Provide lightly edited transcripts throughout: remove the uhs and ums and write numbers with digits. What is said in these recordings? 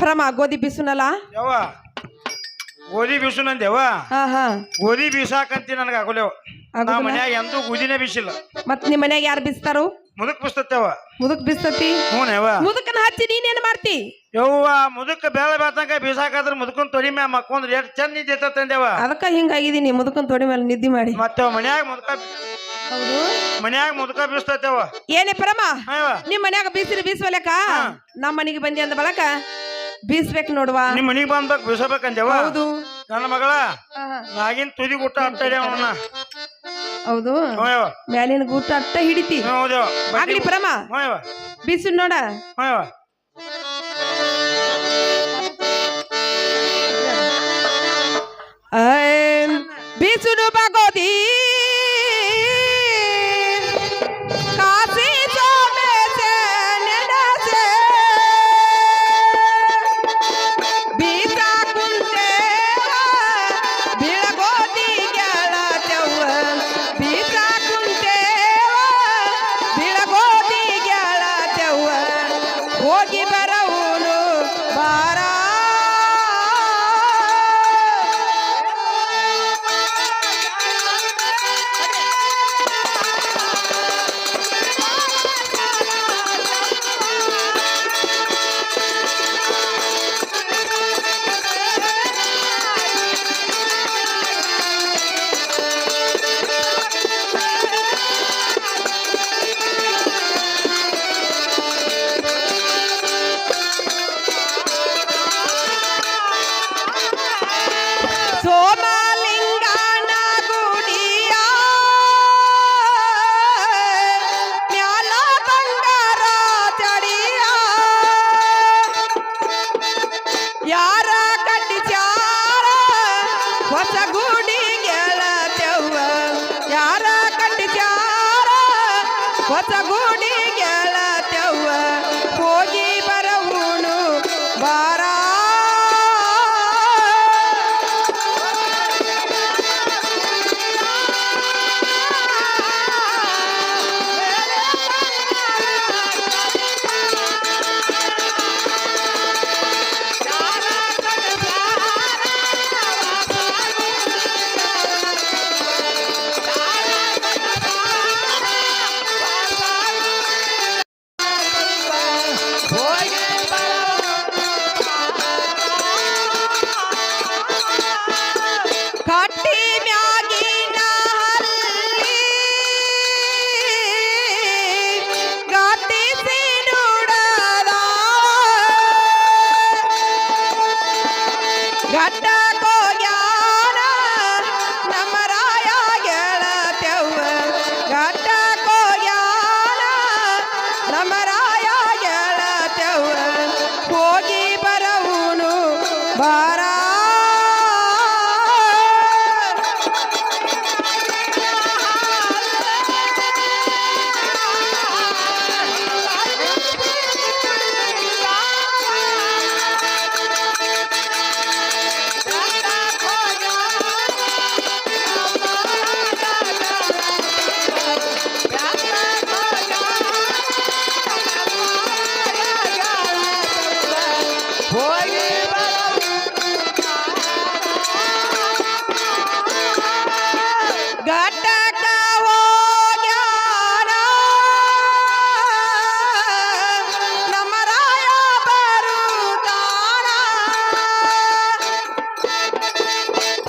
ಪರಮ ಗೋಧಿ ಬಿಸುನಲ್ಲ ಯವ್ವ ಗೋಧಿ ಬೀಸು ನಂದೇವ ಗೋಧಿ ಬೀಸಾಕಂತಿ ನನಗೆ ಆಗೋಲೇವ ನಾ ಮನ್ಯಾಗ ಎಂದೂ ಗೋಧಿನೇ ಬೀಸಿಲ್ಲ. ಮತ್ ನಿಮ್ ಮನ್ಯಾಗ ಯಾರು ಬಿಸ್ತಾರು? ಮುದಕ್ ಬಿಸ್ತತ್ತೇವ. ಮುದಕ್ ಬಿಸ್ತತಿ? ಹ್ಞೂನೇವ. ಮುದಕನ ಹಚ್ಚಿ ನೀನೇನ್ ಮಾಡ್ತಿ? ಯವ್ವ ಮುದಕ್ ಬೇಳೆ ಬೇತಂಕ ಬೀಸಾಕಾದ್ರ ಮುದಕನ್ ತೊಡಿ ಮ್ಯಾಗ ಮಕ್ಕೊಂಡ್ರೆ ಎಷ್ಟು ಚಂದ ನಿಂತೈತ ತಂದೇವ. ಅದಕ್ಕ ಹಿಂಗಾಗಿದೀನಿ ಮುದಕನ್ ತೊಡಿ ಮೇಲೆ ನಿದ್ದೆ ಮಾಡಿ. ಮತ್ತೆ ಮನ್ಯಾಗ ಮುದಕ ಬೀಸ್ತೇವ. ಏನೇ ಪರಮ ನಿಮ್ ಮನ್ಯಾಗ ಬೀಸಿರಿ ಬೀಸ್ವಲಕ ನಮ್ಮ ಮನಿಗೆ ಬಂದಿ ಅಂದ ಬಳಕ ಬೀಸ್ಬೇಕು ನೋಡುವ. ನಿಮ್ ಮನಿಗೆ ಬಂದ್ಬೇಕು ಬೀಸಬೇಕಂದೇವ. ಹೌದು ನನ್ನ ಮಗಳ ನಾಗಿನ್ ತುದಿ ಊಟ ಆಗ್ತಾ ಅವನ್ನ. ಹೌದು ಮ್ಯಾಲಿನ ಗೂಟ ಅಟ್ಟ ಹಿಡಿತಿ. ಆಗ್ಲಿ ಪರಮ ಬೀಸು ನೋಡ. ಬೀಸುಡು ಬಾಗೋದಿ ಹೋಗಿ ಬರವುನು ಬಾರ. ಹೊಸ ಗುಡಿ ಗೆಳತ್ಯವ್ವ ಹೋಗಿ ಬರವುನು ಬಾರ. ಹೋಗಿ ಬರವುನು ಬಾರ.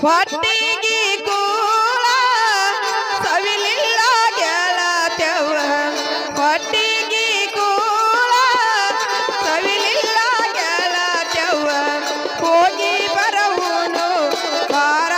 ಹೊಟ್ಟಿಗೆ ಕೂಳ ಸವಿಲಿಲ್ಲ ಗೆಳತ್ಯವ್ವ ಹೊಟ್ಟಿಗೆ ಕೂಳ ಸವಿಲಿಲ್ಲ ಗೆಳತ್ಯವ್ವ ಹೋಗಿ ಬರವುನು ಬಾರ.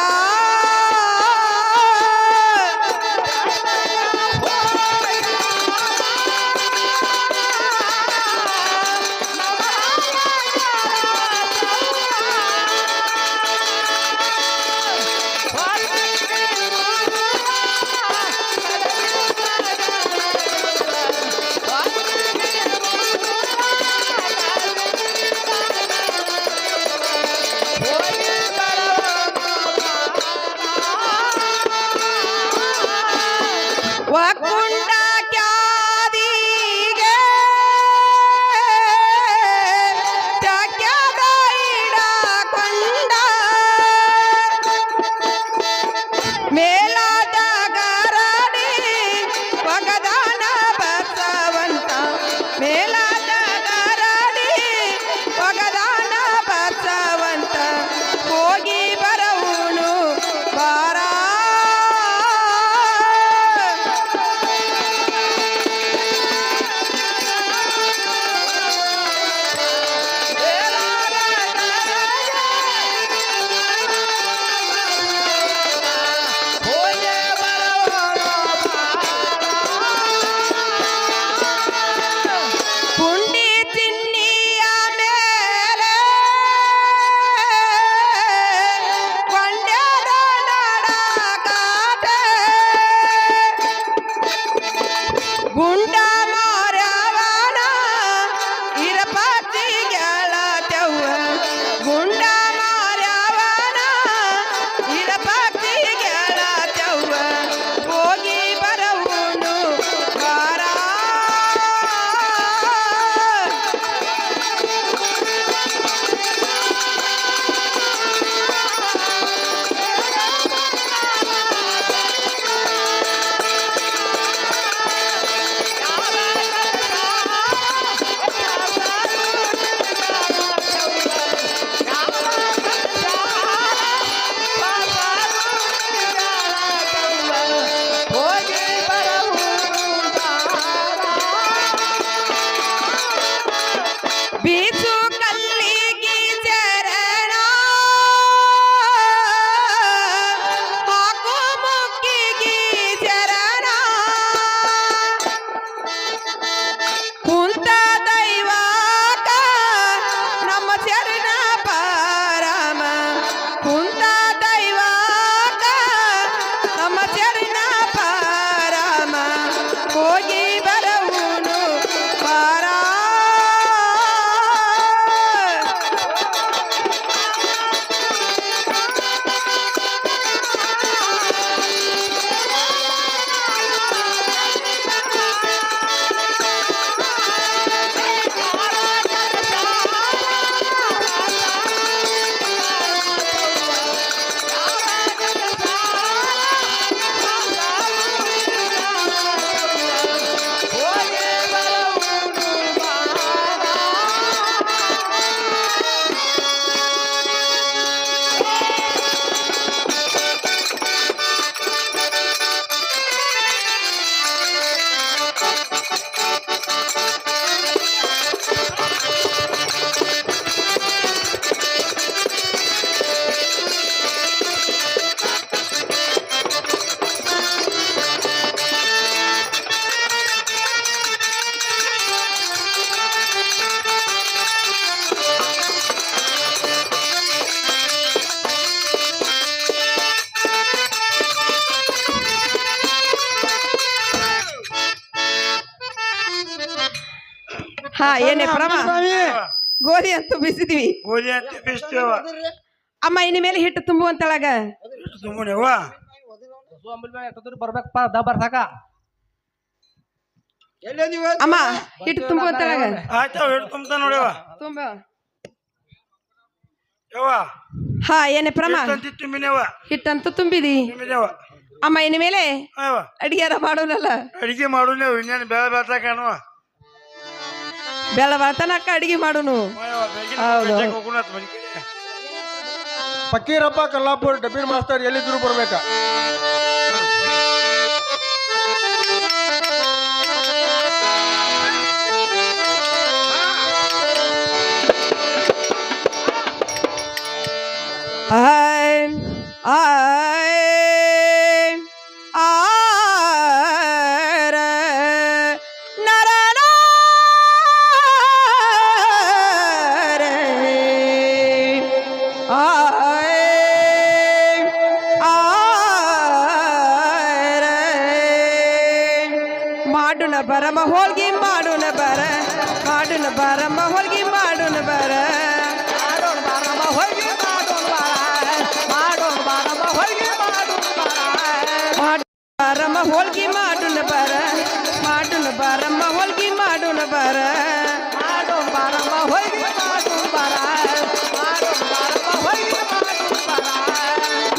What? ಚರಣ ಪರಮ ಕುಂತ ದೈವಾಕ ನಮ್ಮ ಚರಣ ಪರಮ ಹೋಗಿ ಬರವುನು ಪಾರ ಹಾ ಏನೇ ಪ್ರಮ ಗೋಧಿ ಅಂತೂ ಬಿಸಿದ್ವಿ ಗೋಧಿ ಅಂತ ಬಿಸ್ತೇವ ಅಮ್ಮ ಇನ್ನ ಮೇಲೆ ಹಿಟ್ಟು ತುಂಬುವಂತಳಗ ತುಂಬನೇವ ಬರ್ಬೇಕಪ್ಪ ದಬ್ಬರ್ ಸಾಕ ಅಮ್ಮ ಹಿಟ್ಟು ತುಂಬುವಂತಳಗ ಆಯ್ತಾವ ಹಿಟ್ಟು ತುಂಬ್ತಾ ನೋಡ್ಯವ ತುಂಬ ಯವ್ವ ಹಾ ಏನೇ ಪ್ರಮ ತಂತಿ ತುಂಬಿನೇವ ಹಿಟ್ಟಂತೂ ತುಂಬಿದಿ ತುಂಬಿದೇವ ಅಮ್ಮ ಇನ್ನ ಮೇಲೆ ಅಯ್ಯವ ಅಡಿಗೆರ ಮಾಡೋನಲ್ಲ ಅಡಿಗೆ ಮಾಡೋಣ ಇನ್ನೇನು ಬೇಳೆ ಬೇತ ಕಾಣುವ ಬೆಳ ಬರ್ತನಕ್ಕ ಅಡಿಗೆ ಮಾಡೋನು ಹೌದು. ಹೋಗೋಣ ಮನೆ ಕಡೆ ಫಕೀರಪ್ಪ ಕಲ್ಲಾಪುರ್ ಡಬ್ಬಿನ ಮಾಸ್ತರ್ ಎಲ್ಲಿದ್ರು ಬರ್ಬೇಕ ಆಯ್ ಆಯ್ ಆರ ನರನ ಆಯ್ ಆರ ಮಾಡುನ ಬರಮ ಹೋಳ್ಗಿ ಮಾಡುನ ಬರ ಮಾಡುನ ಬರಮ ಹೋಳ್ಗಿ ಮಾಡುನ ಬರ ಬರಮ್ಮ ಹೋಳ್ಗಿ ಮಾಡುನ ಬರ ಮಾಡುನ ಬರಮ್ಮ ಹೋಳ್ಗಿ ಮಾಡುನ ಬರ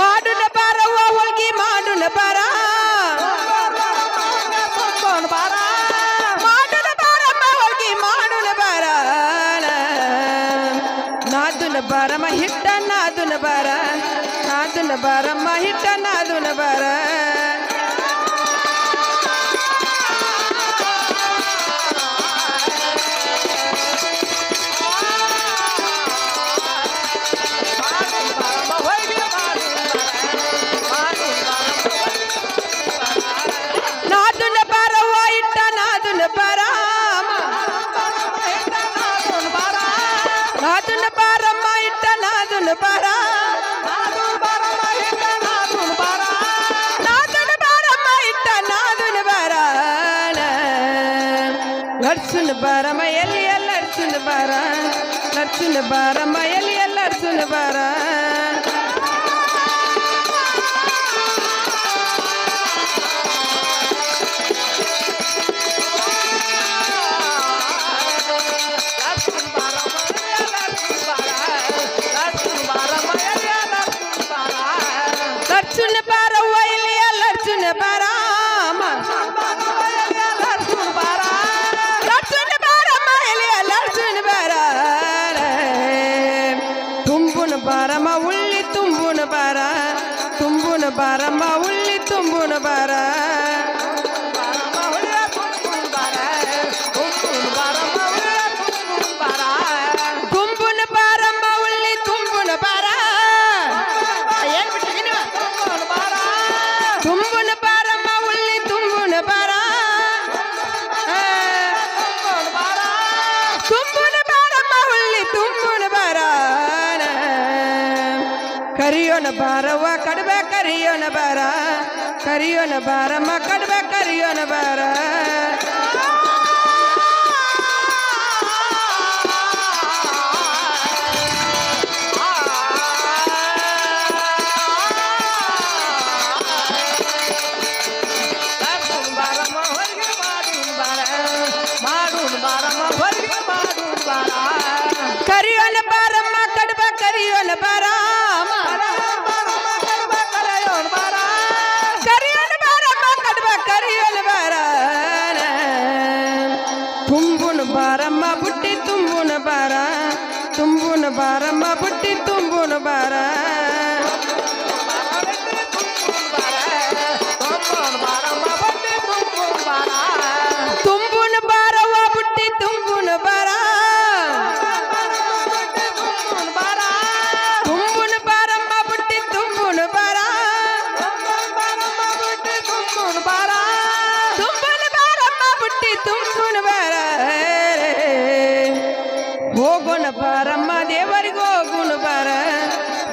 ಮಾಡುನ ಬರವ್ವ ಹೋಳ್ಗಿ ಮಾಡುನ ಬರ ಮಾಡುನ ಬರಮ್ಮ ಹೋಳ್ಗಿ ಮಾಡುನ ಬರ ನಾದುನ ಬರಮ್ಮ ಹಿಟ್ಟ ನಾದುನ ಬರ ನಾದುನ ಬರಮ್ಮ ಹಿಟ್ಟ ನಾದುನ ಬರ ನಾದುನ ಬರವ್ವ ಇಟ್ಟ ನಾದುನ ಬರ ನಾದುನ ಬರಮ್ಮ ಇಟ್ಟ ನಾದುನ ಬರ ನಾದುನ ಬರಮ್ಮ ಇಟ್ಟ ನಾದುನ ಬರ ಲಡ್ಸುನ ಬರಮ್ಮ ಎಲ್ಲಿ ಲಡ್ಸುನ ಬರ ಲಡ್ಸುನ ಬರಮ್ಮ ಎಲ್ಲಿ ಲಡ್ಸುನ ಬರ ಲಡ್ಸುನ ಬರವ್ವ ಇಲ್ಲಿ ಲಡ್ಸುನ ಬರ ಲಡ್ಸುನ ಬರಮ್ಮ ಇಲ್ಲಿ ಲಡ್ಸುನ ಬರ ತುಂಬುನ ಬರಮ್ಮ ಕರಿಯೋನ ಬಾರವ್ವ ಕಡಬೆ ಕರಿಯೋನ ಬಾರ ಕರಿಯೋನ ಬಾರಮ್ಮ ಕಡಬೆ ಕರಿಯೋನ ಬಾರ ಕರಿಯೋನ ಬಾರಮ್ಮ ಕಡಬ ಕರಿಯೋನ ಬಾರ ಕರಿಯೋನ ಬಾರಮ್ಮ ಕಡಬ ಕರಿಯೋನ ಬಾರ ತುಂಬುನ ಬಾರಮ್ಮ ಬುಟ್ಟಿ ತುಂಬುನ ಬಾರ ತುಂಬುನ ಬಾರಮ್ಮ ಬುಟ್ಟಿ ತುಂಬುನ ಬಾರ ತುಂಬುನ ಬಾರವ್ವ ಬುಟ್ಟಿ ತುಂಬುನ ಬಾರ ತುಂಬುನ ಬಾರಮ್ಮ ಬುಟ್ಟಿ ತುಂಬುನ ಬಾರ ತುಂಬುನ ಬಾರಮ್ಮ ಬುಟ್ಟಿ ತುಂಬುನ ಬಾರ ಹೋಗುಣ ಬಾರಮ್ಮ ದೇವರಿಗೆ ಹೋಗುಣ ಬಾರ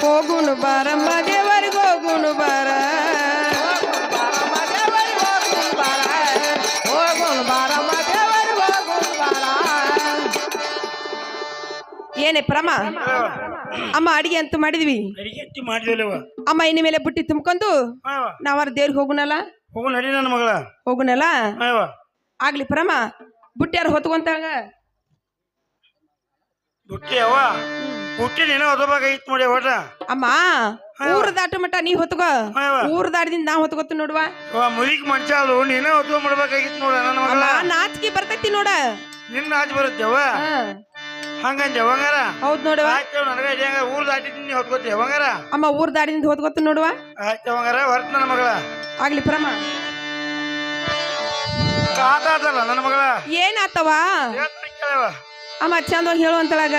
ಹೋಗುಣ ಬಾರಮ್ಮ ದೇವರಿಗೆ ಹೋಗುಣ ಬಾರ ಏನೇ ಪ್ರಮ ಅಮ್ಮ ಅಡಿಗೆ ಅಂತೂ ಮಾಡಿದ್ವಿ ಅಡಿಗೆ ಎತ್ತಿ ಮಾಡಿದೇವ ಅಮ್ಮ ಇನ್ನು ಮೇಲೆ ಬುಟ್ಟಿ ತುಂಬ್ಕೊಂಡು ನಾವಾರ ದೇವ್ರಿಗೆ ಹೋಗುನಲ್ಲ ಹೋಗು ನಡಿ ನನ್ನ ಮಗಳ ಹೋಗುನಲ್ಲ ಅಯ್ಯವ ಆಗ್ಲಿ ಪ್ರಮ ಬುಟ್ಟಿ ಯಾರು ಹೊತ್ಕೊಂತಾಗ ಬುಟ್ಟಿ ಅವ ಬುಟ್ಟಿ ನೀನು ಓದಬೇಕಾಗಿತ್ತು ನೋಡಿ ಒಟ ಅಮ್ಮ ಊರ್ ದಾಟ ಮಟ್ಟ ನೀ ಹೊತ್ಕೋ ಊರ್ ದಾಟದಿಂದ ನಾ ಹೊತ್ಕೊತ ನೋಡುವ ಮುರಿಕ್ ಮನುಷ್ಯ ಅಲ್ಲು ನೀನೇ ಓದ್ಕೊ ಮಾಡ್ಬೇಕಾಗಿತ್ತು ನೋಡ ನನ್ನ ಮಗಳ ನಾಚಿಕೆ ಬರ್ತೈತಿ ನೋಡ ನಿನ್ನ ಆಚೆ ಬರುತ್ತೇವ ಹಂಗಂದೆ ಅವಂಗಾರ ಹೌದ್ ನೋಡುವ ಆಯ್ತು ನನಗೆ ಹೆಂಗ ಊರ್ ದಾಟಿದ್ದೀನಿ ನೀ ಹೊತ್ಕೋತಿ ಅವಂಗಾರ ಅಮ್ಮ ಊರ್ ದಾಡಿದಿಂದ ಹೊತ್ಕೊತ ನೋಡುವ ಆಯ್ತು ಅವಂಗಾರ ಹೊರತು ನನ್ನ ಮಗಳ ಆಗ್ಲಿ ಪ್ರಮ ಆತಾತಲ್ಲ ನನ್ನ ಮಗಳ ಏನಾತವ ಕೇಳವ ಅಮ್ಮ ಚಂದವಾಗಿ ಹೇಳುವಂತಳಾಗ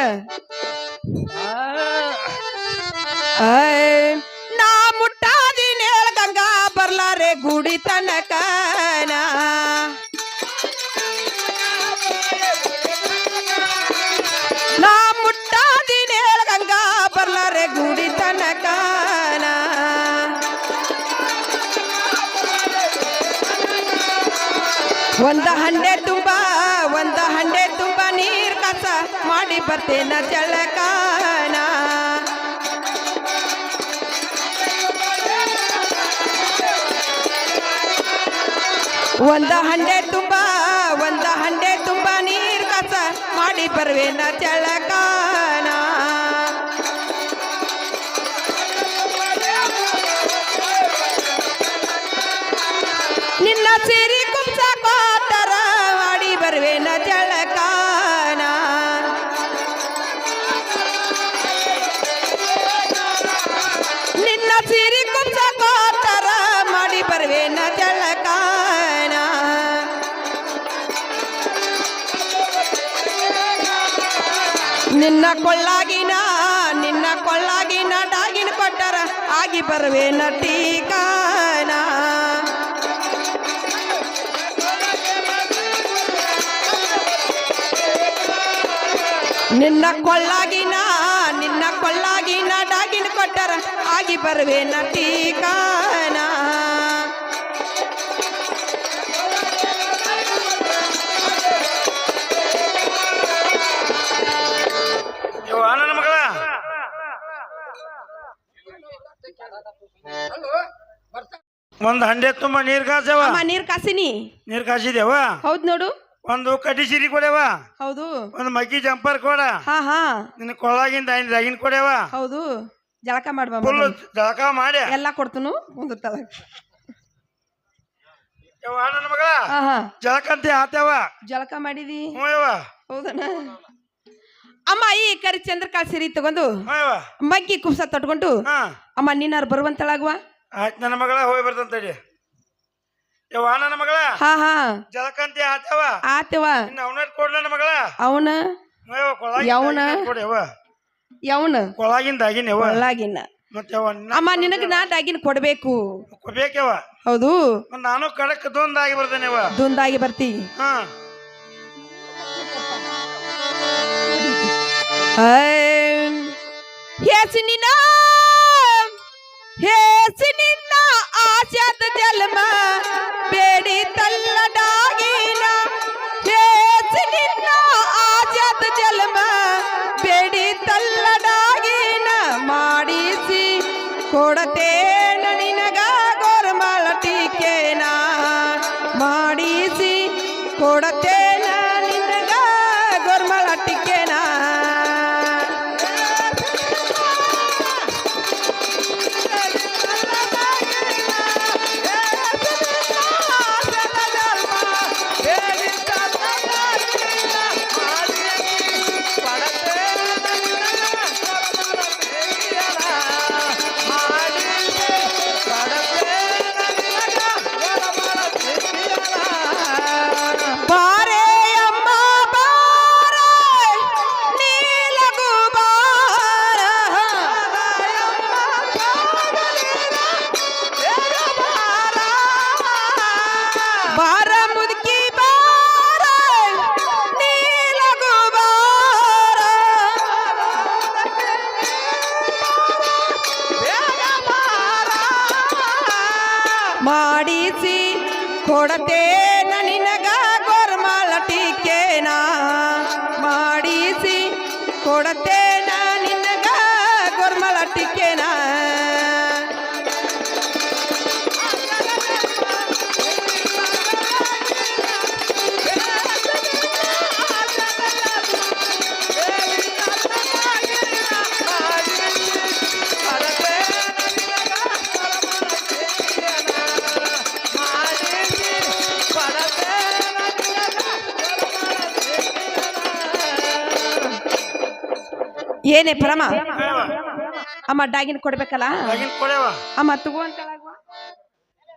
ನಾ ಮುಟ್ಟಾದಿನ ಗಂಗಾ ಬರ್ಲಾರೆ ಗುಡಿ ತನಕನ ನಾ ಮುಟ್ಟಾದಿನ ಗಂಗಾ ಬರ್ಲಾರೆ ಗುಡಿ ತನಕನ ಒಂದ ಹಂಡೆ ತುಂಬ ನೀರ್ ಕಸ ಮಾಡಿ ಬರ್ತೇನ ಜಳಕಾನ ಒಂದ ಹಂಡೆ ತುಂಬ ನೀರ್ ಕಸ ಮಾಡಿ ಬರ್ವೇನ ಜಳಕಾನ ನಿನ್ನ ಸಿರಿ ಕುಂಸಕೋತರ ಮಾಡಿ ಬರ್ವೇನ ಜಳಕಾನ ನಿನ್ನ ಸಿರಿ ಕುಂಸಕೋತರ ಮಾಡಿ ಬರ್ವೇನ ಜಳಕಾನ ನಿನ್ನ ಕೊಳ್ಳಾಗಿನ ಡಾಗಿನ ಕೊಟ್ಟರ ಆಗಿ ಬರ್ವೇನ ಟೀಕಾನ ನಿನ್ನ ಕೊಳ್ಳಾಗಿನ ಡಾಗಿನ ಕೊಟ್ಟರ ಆಗಿ ಬರ್ವೇನ ಟೀಕಾನ ನನ್ನ ಮಗಳ ಒಂದ್ ಹಂಡೆ ತುಂಬಾ ನೀರ್ ಕಾಸವ ನೀರ್ ಕಾಸಿನಿ ನೀರ್ ಕಾಸಿದೇವ ಹೌದ್ ನೋಡು ಒಂದು ಕಡ್ಡಿ ಸಿರಿ ಕೊಡೆವ ಹೌದು ಒಂದು ಮಗ್ಗಿ ಜಂಪರ್ ಕೊಡ ಹಾ ನಿನ್ನ ಕೊಳ್ಳಾಗಿಂದ ದಾಗಿನ ಕೊಡೆವ ಹೌದು ಜಳಕ ಮಾಡ್ಬಾ ಫುಲ್ ಜಳಕ ಮಾಡಿ ಎಲ್ಲಾ ಕೊಡ್ತನು ಒಂದು ತಳಗ ನನ್ನ ಮಗಳ ಜಳಕಂತೆ ಆತೇವ ಜಳಕ ಮಾಡಿದಿ ಹ್ಞೂ ಯವ್ವ ಹೌದನ ಅಮ್ಮ ಈ ಕರಿ ಚಂದ್ರಕಾಳ್ ಸಿರಿ ತಗೊಂಡು ಹ್ಞೂ ಯವ್ವ ಮಗ್ಗಿ ಕುಬ್ಸ ತೊಟ್ಕೊಂಡು ಅಮ್ಮ ನೀನಾರು ಬರುವಂತಳಾಗುವ ಆಯ್ತು ನನ್ನ ಮಗಳ ಹೋಗಿ ಬರ್ತಂತಡಿ ಯವ್ವ ನನ್ನ ಮಗಳ ಹಾ ಜಳಕಂತೆ ಆತೇವ ಆತೇವ ಇನ್ನು ಅವನಟ್ ಕೊಡ್ ನನ್ನ ಮಗಳ ಅವನ ಯವನ ಯವನ ಕೊಳಾಗಿನ ದಾಗಿನ ಯವ್ವ ಒಳಗಿನ ಮತ್ತೆ ಯವ್ವ ಅಮ್ಮ ನಿನಗ ನಾ ಡಾಗಿನ ಕೊಡ್ಬೇಕು ಕೊಡ್ಬೇಕವ್ವ ಹೌದು ನಾನು ಕಡಕ್ ದೊಂದಾಗಿ ಬರ್ತೇನೆ ಯವ್ವ ದುಂದಾಗಿ ಬರ್ತಿ ಹಾ ಹೆಸನಿನ ಹೇಸಿ ನಿನ್ನ ಆಶಾದ ಜನ್ಮ ಬೇಡಿ ತಲ್ಲಡಾಗಿನ ಹೇಸಿ ನಿನ್ನ ಆಶಾದ ಜನ್ಮ ಬೇಡಿ ತಲ್ಲಡಾಗಿನ ಮಾಡಿಸಿ ಕೊಡತೇನ ನಿನಗ ಗೋರ್ಮಳ ಟೀಕೆನ ಮಾಡಿಸಿ ಕೊಡತೇನ ನಿನಗ ಗೋರ್ಮಳ ಟೀಕೆನ ಬಾರೆ ಅಮ್ಮ ಬಾರೆ ನೀಲಗು ಬಾರ ಬಾರ ಮುದುಕಿ ಬಾರ ನೀಲಗು ಬಾರ ಮಾಡಿಸಿ ಕೊಡತೇನ ನಿನಗ ಗೋರ್ಮಳ ಟೀಕೆನ ಮಾಡಿಸಿ ಕೊಡತೇನ ನಿನಗ ಗೋರ್ಮಳ ಟೀಕೆನ ಏನೇ ಪ್ರಮ ಅಮ್ಮ ಡಾಗಿನ್ ಕೊಡ್ಬೇಕಲ್ಲ ಆಗಿನ ಕೊಡ್ಯವ ಅಮ್ಮ ತಗೋ ಅಂತ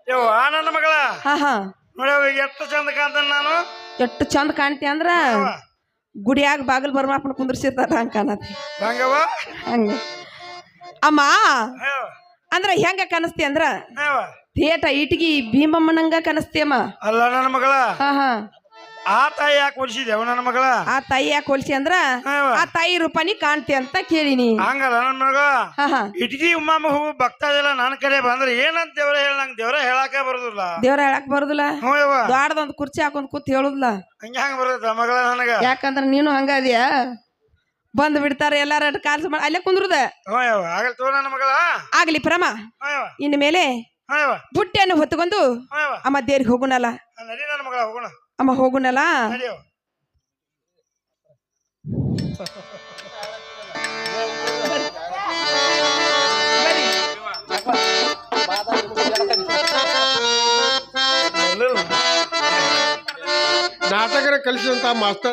ಯವ್ವ ನನ್ನ ಮಗಳ ಹಾ ಹಾ ನೋಡ್ಯವ ಈಗ ಎಷ್ಟು ಚಂದ ಕಾಣ್ತಾನ ನಾನು ಎಷ್ಟು ಚಂದ ಕಾಣ್ತಿ ಅಂದ್ರ ಗುಡಿಯಾಗ ಬಾಗಿಲು ಬರ್ಮಾಪನ ಕುಂದ್ರಿಸಿರ್ತಾರ ಹಂಗ ಕಾಣತಿ ಹಂಗವ ಹಂಗ ಅಮ್ಮ ಯವ್ವ ಅಂದ್ರ ಹೆಂಗ ಕನಸ್ತಿ ಅಂದ್ರ ಯವ್ವ ಥಿಯೇಟ ಇಟ್ಗಿ ಭೀಮಮ್ಮನಂಗ ಕನಸ್ತಿ ಅಮ್ಮ ಅಲ್ಲ ನನ್ನ ಮಗಳ ಹಾ ಹಾ ಆ ತಾಯಿ ಯಾಕೆ ಹೊಲಿಸಿದೆವ ನನ್ನ ಮಗಳ ಆ ತಾಯಿ ಯಾಕೆ ಹೋಲಿಸಿ ಅಂದ್ರ ಯವ್ವ ಆ ತಾಯಿ ರೂಪಾನಿ ಕಾಣ್ತಿ ಅಂತ ಕೇಳಿನಿ ಹಂಗಲ್ಲ ನನ್ನ ಮಗ ಹಾ ಹಾ ಇಟ್ಗಿ ಉಮ್ಮಮ್ಮ ಹೂವು ಭಕ್ತಾದಿಲ್ಲ ನನ್ನ ಕಡೆ ಬಂದ್ರೆ ಏನಂತ ದೇವ್ರ ಹೇಳ ನಂಗೆ ದೇವ್ರ ಹೇಳಾಕ ಬರುದಿಲ್ಲ ದೇವ್ರ ಹೇಳಕ್ ಬರುದಿಲ್ಲ ಹ್ಞೂ ಯವ್ವ ದೊಡ್ಡದೊಂದು ಕುರ್ಚಿ ಹಾಕೊಂಡ್ ಕೂತ್ ಹೇಳುದಿಲ್ಲ ಹಂಗೆ ಹಂಗ ಬರ್ತೈತ ಮಗಳ ನನಗ ಯಾಕಂದ್ರ ನೀನು ಹಂಗ ಅದ್ಯಾ ಬಂದ್ ಬಿಡ್ತಾರ ಎಲ್ಲಾರ ಕಾಲ್ಸ ಮಾಡಿ ಅಲ್ಲೇ ಕುಂದ್ರದ ಹ್ಞೂ ಯವ್ವ ಆಗಲ್ ತೋ ನನ್ನ ಮಗಳ ಆಗ್ಲಿ ಪ್ರಮ ಹ್ಞೂ ಯವ್ವ ಇನ್ ಮೇಲೆ ಹ್ಞೂ ಯವ್ವ ಬುಟ್ಟಿಯನ್ನು ಹೊತ್ಕೊಂಡು ಹ್ಞೂ ಯವ್ವ ಅಮ್ಮ ದೇವ್ರಿಗೆ ಹೋಗುನಲ್ಲ ನಡಿ ನನ್ನ ಮಗಳ ಹೋಗೋಣ ಅಮ್ಮ ಹೋಗುನಲ್ಲ ನಡಿಯವ ನಾಟಕರ ಕಲಿಸಿದಂತ ಮಾಸ್ತರ್